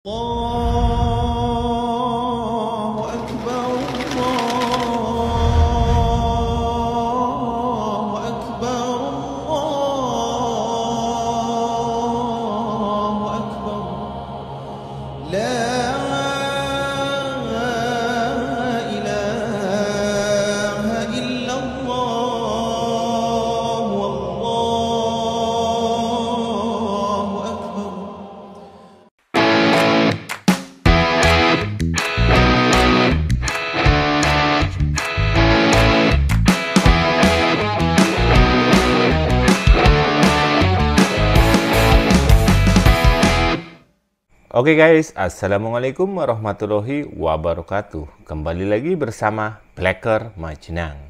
الله أكبر الله أكبر الله أكبر لا إله إلا الله والله أكبر. Oke guys, assalamualaikum warahmatullahi wabarakatuh. Kembali lagi bersama Blacker Majnang.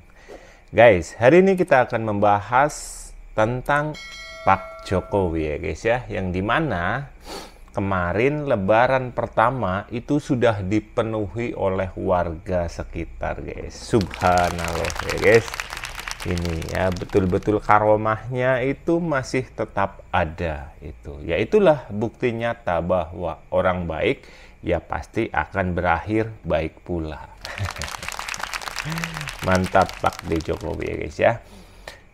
Guys, hari ini kita akan membahas tentang Pak Jokowi ya guys ya, yang dimana kemarin lebaran pertama itu sudah dipenuhi oleh warga sekitar guys. Subhanallah ya guys. Ini ya betul-betul karomahnya itu masih tetap ada itu. Ya itulah bukti nyata bahwa orang baik ya pasti akan berakhir baik pula. Mantap Pak D. Jokowi ya guys ya.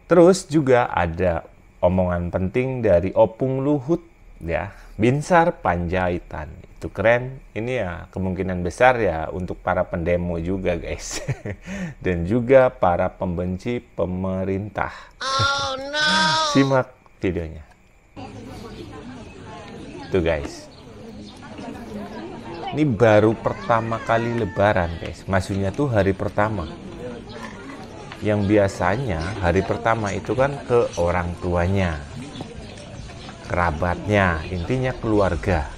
Terus juga ada omongan penting dari Opung Luhut ya, Binsar Panjaitan. Itu keren. Ini ya kemungkinan besar ya untuk para pendemo juga guys. Dan juga para pembenci pemerintah. Oh no. Simak videonya. Tuh guys. Ini baru pertama kali lebaran guys. Maksudnya tuh hari pertama. Yang biasanya hari pertama itu kan ke orang tuanya, kerabatnya, intinya keluarga.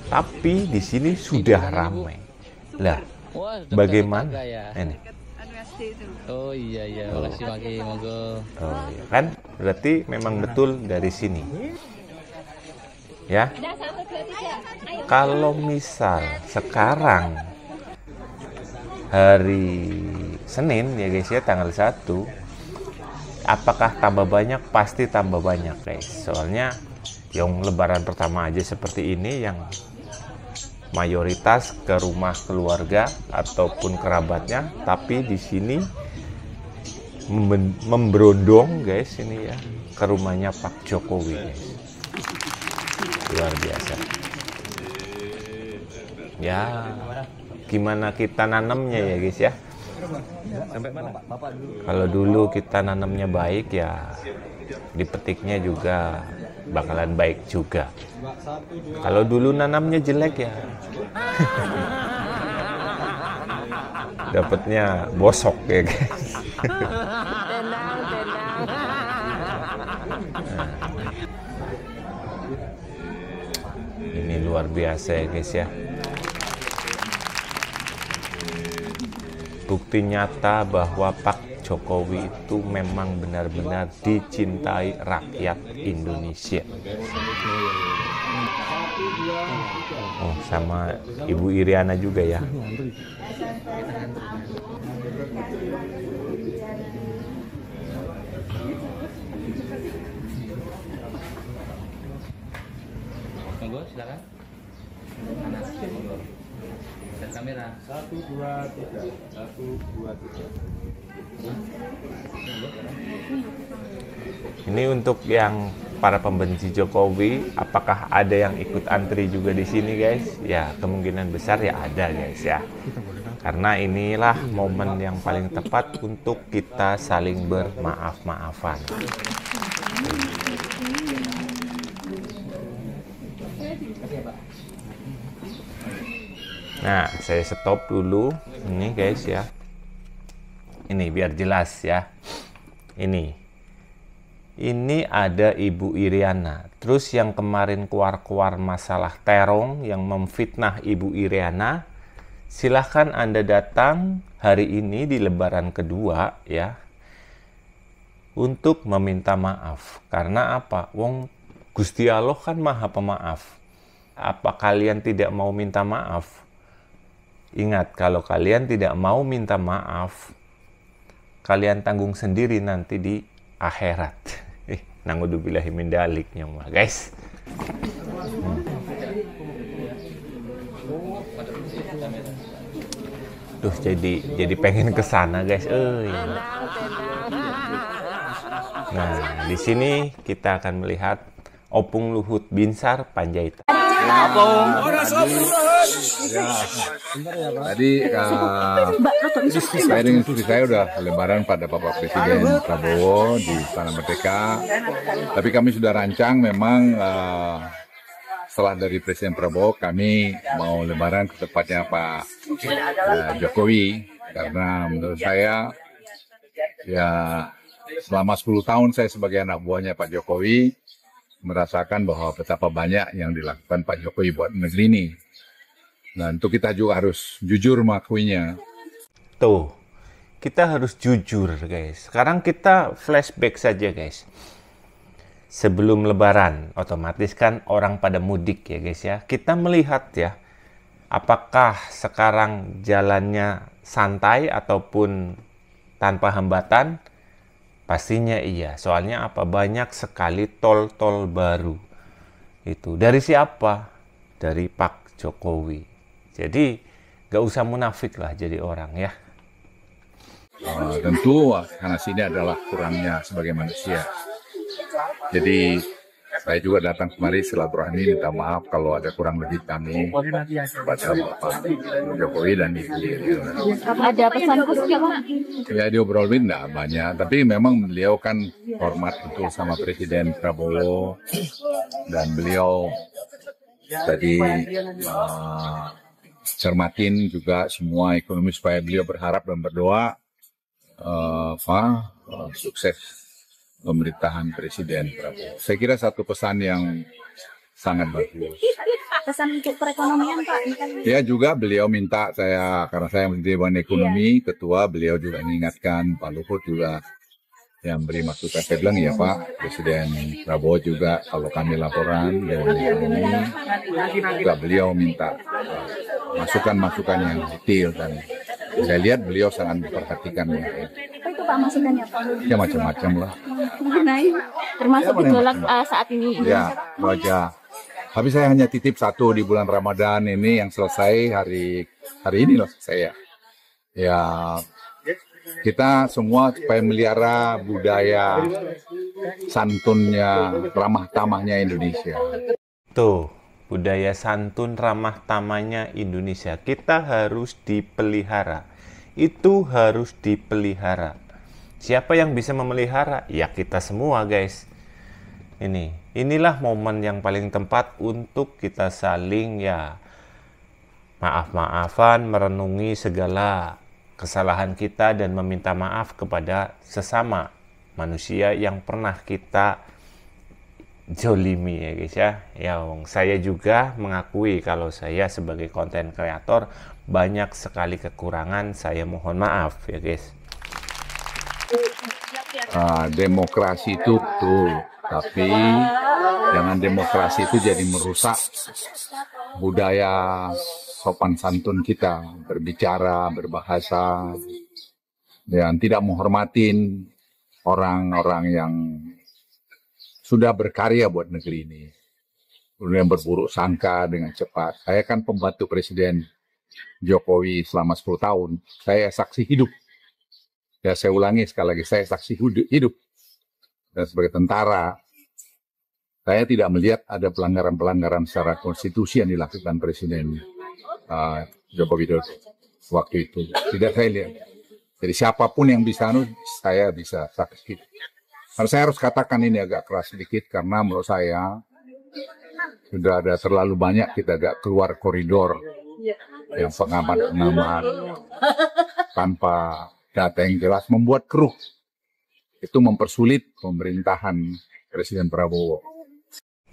Tapi di sini sudah ramai. Lah, bagaimana? Ini. Oh iya iya, makasih Maki, monggo. Oh iya kan? Berarti memang betul dari sini. Ya. Kalau misal sekarang hari Senin ya guys ya, tanggal 1, apakah tambah banyak? Pasti tambah banyak guys. Soalnya yang lebaran pertama aja seperti ini, yang mayoritas ke rumah keluarga ataupun kerabatnya, tapi di sini memberondong guys ini ya ke rumahnya Pak Jokowi guys. Luar biasa. Ya, gimana kita nanamnya ya guys ya. Kalau dulu kita nanamnya baik ya dipetiknya juga bakalan baik juga. Kalau dulu nanamnya jelek ya dapatnya bosok ya guys. Nah, ini luar biasa ya guys ya. Bukti nyata bahwa Pak Jokowi itu memang benar-benar dicintai rakyat Indonesia. Oh, sama Ibu Iriana juga ya. Monggo silakan. Panas. Monggo. Dan kamera. 1, 2, 3. 1, 2, 3. Ini untuk yang para pembenci Jokowi, apakah ada yang ikut antri juga di sini guys? Ya kemungkinan besar ya ada guys ya. Karena inilah momen yang paling tepat untuk kita saling bermaaf-maafan. Nah, saya stop dulu ini guys ya. Ini biar jelas ya. Ini ada Ibu Iriana. Terus yang kemarin keluar-keluar masalah terong yang memfitnah Ibu Iriana, silahkan Anda datang hari ini di lebaran kedua ya, untuk meminta maaf. Karena apa? Wong Gusti Allah kan Maha Pemaaf. Apa kalian tidak mau minta maaf? Ingat, kalau kalian tidak mau minta maaf, kalian tanggung sendiri nanti di akhirat. Nangudzubillahi min daliknya mah guys. Duh, jadi pengen ke sana, guys. Nah, di sini kita akan melihat Opung Luhut Binsar Panjaitan. Tadi saya dengan istri saya udah lebaran pada Bapak Presiden Prabowo di Istana Merdeka. Tapi kami sudah rancang memang setelah dari Presiden Prabowo kami mau lebaran ke tempatnya Pak Jokowi, karena menurut saya ya selama 10 tahun saya sebagai anak buahnya Pak Jokowi merasakan bahwa betapa banyak yang dilakukan Pak Jokowi buat negeri ini. Dan untuk kita juga harus jujur mengakuinya. Tuh, kita harus jujur, guys. Sekarang kita flashback saja, guys. Sebelum Lebaran, otomatis kan orang pada mudik ya, guys ya. Kita melihat ya, apakah sekarang jalannya santai ataupun tanpa hambatan? Pastinya iya, soalnya apa? Banyak sekali tol-tol baru. Itu dari siapa? Dari Pak Jokowi. Jadi gak usah munafik lah jadi orang ya. Tentu karena sini adalah kurangnya sebagai manusia. Jadi saya juga datang kemari silaturahmi, minta maaf kalau ada kurang lebih kami kepada Bapak Jokowi dan Ibu. Ada pesan khusus ya Pak? Ya diobrolin enggak banyak, tapi memang beliau kan hormat betul sama Presiden Prabowo, dan beliau tadi cermatin juga semua ekonomi supaya beliau berharap dan berdoa sukses pemerintahan Presiden Prabowo. Saya kira satu pesan yang sangat bagus. Pesan untuk perekonomian Pak? Ya juga beliau minta saya, karena saya Menteri Dewan Ekonomi, Ketua, beliau juga mengingatkan, Pak Luhut juga yang beri masukan. Saya bilang ya Pak, Presiden Prabowo juga kalau kami laporan Dewan Ekonomi, juga beliau minta masukan-masukan yang detail, dan saya lihat beliau sangat memperhatikan ya. Apa itu Pak masukannya Pak? Ya macam-macam lah. Mengenai termasuk gejolak saat ini. Ya, wajah. Tapi saya hanya titip satu di bulan Ramadan ini yang selesai hari ini loh saya. Ya, kita semua supaya melihara budaya santunnya, ramah tamahnya Indonesia. Tuh, budaya santun ramah tamahnya Indonesia. Kita harus dipelihara. Itu harus dipelihara. Siapa yang bisa memelihara? Ya kita semua, guys. Inilah momen yang paling tepat untuk kita saling ya maaf-maafan, merenungi segala kesalahan kita dan meminta maaf kepada sesama manusia yang pernah kita jolimi ya guys ya. Saya juga mengakui kalau saya sebagai konten kreator banyak sekali kekurangan, saya mohon maaf ya guys. Demokrasi itu betul, tapi jangan demokrasi itu jadi merusak budaya sopan santun kita, berbicara, berbahasa, dan tidak menghormatin orang-orang yang sudah berkarya buat negeri ini. Kemudian berburuk sangka dengan cepat. Saya kan pembantu Presiden Jokowi selama 10 tahun. Saya saksi hidup. Ya saya ulangi sekali lagi, saya saksi hidup. Dan sebagai tentara, saya tidak melihat ada pelanggaran-pelanggaran secara konstitusi yang dilakukan Presiden Joko Widodo waktu itu. Tidak saya lihat. Jadi siapapun yang bisa, saya bisa saksi. Karena saya harus katakan ini agak keras sedikit, karena menurut saya sudah ada terlalu banyak kita agak keluar koridor yang pengamat-pengamat tanpa data yang jelas membuat keruh. Itu mempersulit pemerintahan Presiden Prabowo.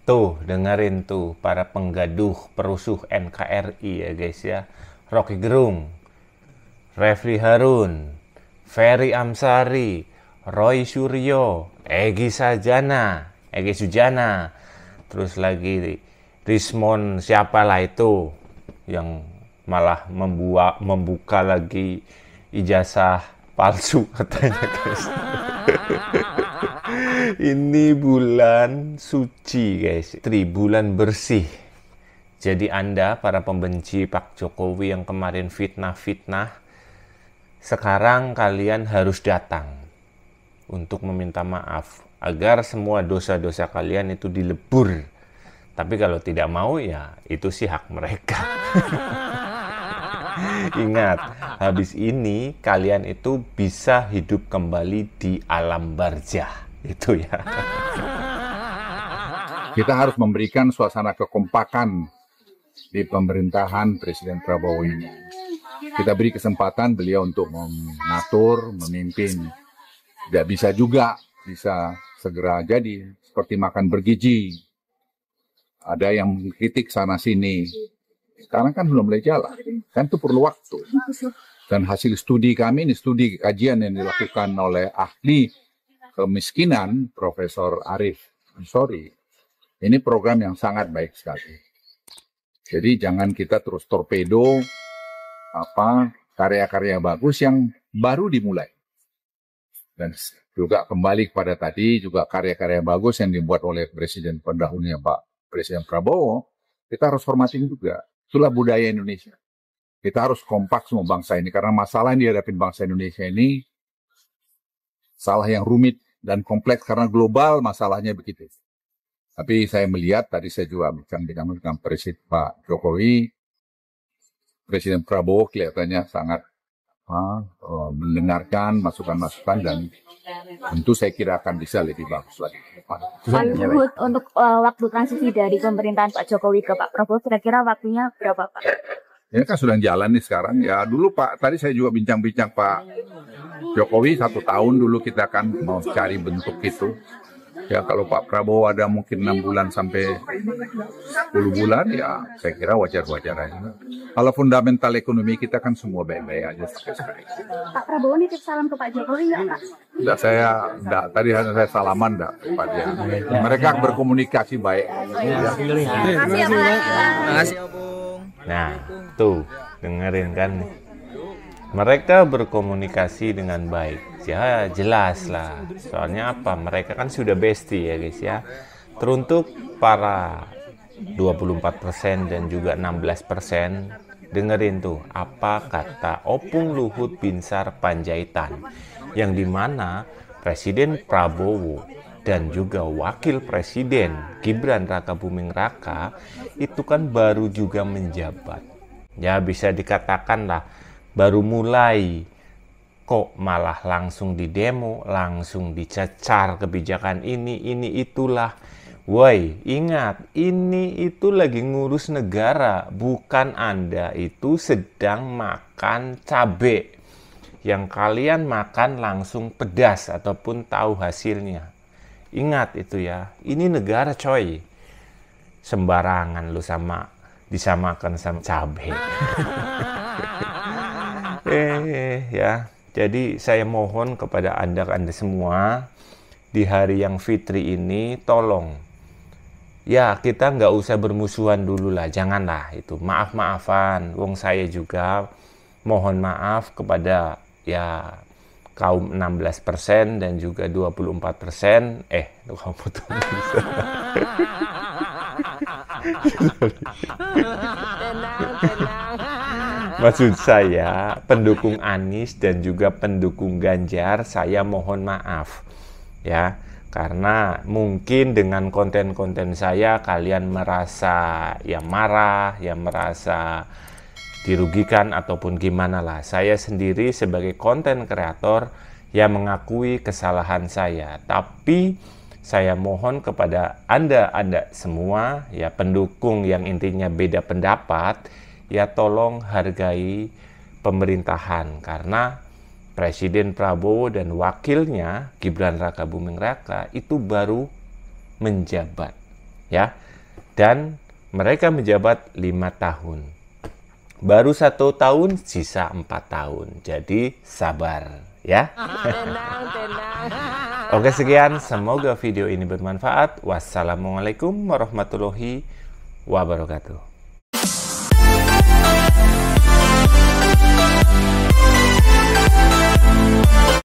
Tuh, dengerin tuh para penggaduh perusuh NKRI ya guys ya. Rocky Gerung, Refli Harun, Ferry Amsari, Roy Suryo, Egy Sujana, terus lagi Rismon siapalah itu yang malah membuka lagi ijazah palsu katanya guys. Ini bulan suci guys, bulan bersih. Jadi Anda para pembenci Pak Jokowi yang kemarin fitnah-fitnah, sekarang kalian harus datang untuk meminta maaf agar semua dosa-dosa kalian itu dilebur. Tapi kalau tidak mau ya itu sih hak mereka. Ingat, habis ini kalian itu bisa hidup kembali di alam barzah. Itu ya. Kita harus memberikan suasana kekompakan di pemerintahan Presiden Prabowo ini. Kita beri kesempatan beliau untuk mengatur, memimpin. Tidak bisa juga bisa segera jadi seperti makan bergizi. Ada yang mengkritik sana sini. Sekarang kan belum mulai jalan. Kan itu perlu waktu. Dan hasil studi kami, ini studi kajian yang dilakukan oleh ahli kemiskinan, Profesor Arif Ansori. Ini program yang sangat baik sekali. Jadi jangan kita terus torpedo karya-karya bagus yang baru dimulai. Dan juga kembali kepada tadi juga karya-karya bagus yang dibuat oleh Presiden pendahulunya Pak Presiden Prabowo, kita harus hormatin juga. Itulah budaya Indonesia. Kita harus kompak semua bangsa ini karena masalah yang dihadapi bangsa Indonesia ini salah yang rumit dan kompleks karena global masalahnya begitu. Tapi saya melihat, tadi saya juga bincang-bincang dengan Presiden Pak Jokowi, Presiden Prabowo kelihatannya sangat mendengarkan masukan-masukan dan tentu saya kira akan bisa lebih bagus lagi. Pak Luhut, untuk waktu transisi dari pemerintahan Pak Jokowi ke Pak Prabowo, kira-kira waktunya berapa Pak? Ini kan sudah jalan nih sekarang. Ya dulu Pak, tadi saya juga bincang-bincang Pak Jokowi 1 tahun dulu kita akan mau cari bentuk itu. Ya kalau Pak Prabowo ada mungkin 6 bulan sampai 10 bulan, ya saya kira wajar-wajar aja. Kalau fundamental ekonomi kita kan semua baik-baik aja sampai sekarang. Pak Prabowo nitip salam ke Pak Jokowi nggak Pak? Enggak, tadi saya salaman enggak Pak dia. Mereka berkomunikasi baik. Nah, tuh dengerin kan. Mereka berkomunikasi dengan baik. Ya jelas lah. Soalnya apa? Mereka kan sudah bestie ya guys ya. Teruntuk para 24% dan juga 16%, dengerin tuh apa kata Opung Luhut Binsar Panjaitan, yang dimana Presiden Prabowo dan juga Wakil Presiden Gibran Rakabuming Raka itu kan baru juga menjabat. Ya bisa dikatakan lah baru mulai, kok malah langsung didemo, langsung dicecar kebijakan ini itulah. Woi, ingat, ini itu lagi ngurus negara, bukan Anda itu sedang makan cabe yang kalian makan langsung pedas ataupun tahu hasilnya. Ingat itu ya, ini negara coy. Sembarangan lu disamakan sama cabe. Ya, jadi saya mohon kepada Anda semua di hari yang fitri ini, tolong ya kita nggak usah bermusuhan dulu lah, janganlah itu maaf-maafan. Wong saya juga mohon maaf kepada ya kaum 16% dan juga 24%. Maksud saya pendukung Anies dan juga pendukung Ganjar, saya mohon maaf ya, karena mungkin dengan konten-konten saya kalian merasa ya marah, ya merasa dirugikan ataupun gimana lah. Saya sendiri sebagai konten kreator ya mengakui kesalahan saya, tapi saya mohon kepada Anda semua ya pendukung yang intinya beda pendapat, ya tolong hargai pemerintahan, karena Presiden Prabowo dan wakilnya Gibran Rakabuming Raka itu baru menjabat ya, dan mereka menjabat 5 tahun, baru 1 tahun sisa 4 tahun, jadi sabar ya. Oke, sekian, semoga video ini bermanfaat. Wassalamualaikum warahmatullahi wabarakatuh.